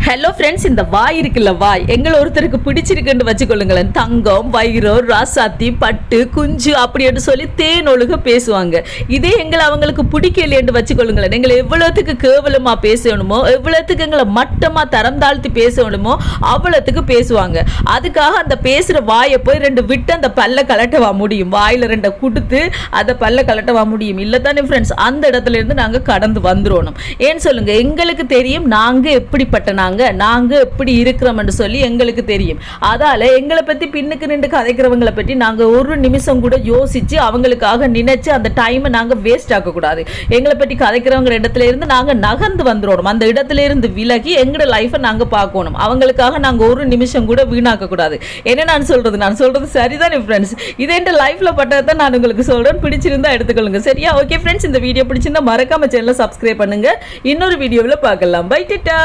Hello friends, இந்த வாய் இருக்குல்ல, வாய் எங்களை ஒருத்தருக்கு பிடிச்சிருக்குன்னு வச்சுக்கொள்ளுங்களேன். தங்கம், வைரம், ராசாத்தி, பட்டு, குஞ்சு அப்படின்னு சொல்லி தேனொழுக பேசுவாங்க. இதே எங்களை அவங்களுக்கு பிடிக்கலையேன்னு வச்சுக்கொள்ளுங்களேன். எங்களை எவ்வளோத்துக்கு கேவலமாக பேசணுமோ, எவ்வளோத்துக்கு எங்களை மட்டமாக தரம் தாழ்த்தி பேசணுமோ அவ்வளோத்துக்கு பேசுவாங்க. அதுக்காக அந்த பேசுகிற வாயை போய் ரெண்டு விட்டு அந்த பல்ல கலட்டவா முடியும்? வாயில் ரெண்டை கொடுத்து அதை பல்ல கலட்டவா முடியும்? இல்லை தானே ஃப்ரெண்ட்ஸ்? அந்த இடத்துல இருந்து நாங்கள் கடந்து வந்துடணும். ஏன்னு சொல்லுங்க, எங்களுக்கு தெரியும் நாங்கள் எப்படிப்பட்ட நாங்க எப்படி இருக்கிறோம்னு சொல்லி எங்களுக்கு தெரியும். அதால எங்களை பத்தி பின்னுக்கு நின்று கதைக்கிறவங்களை பற்றி நாங்க ஒரு நிமிஷம் கூட யோசிச்சு அவங்களுக்காக நினைச்சு அந்த டைமை நாங்க வேஸ்ட் ஆக்க கூடாது. எங்களை பற்றி கதைக்கிறவங்க இடத்துல இருந்து நாங்க நகர்ந்து வந்துடணும். அந்த இடத்துல இருந்து விலகி எங்களோட லைஃபை நாங்க பார்க்கணும். அவங்களுக்காக நாங்க ஒரு நிமிஷம் கூட வீணாக்க கூடாது. என்ன நான் சொல்றது சரிதானே ஃப்ரெண்ட்ஸ்? இது என் லைஃப்ல பட்டதை நான் உங்களுக்கு சொல்றேன். பிடிச்சிருந்தா எடுத்துக்கொள்ளுங்க. சரியா? ஓகே ஃப்ரெண்ட்ஸ், இந்த வீடியோ பிடிச்சிருந்தா மறக்காம சேனலை சப்ஸ்கிரைப் பண்ணுங்க. இன்னொரு வீடியோவில் பார்க்கலாம். பை, டாடா.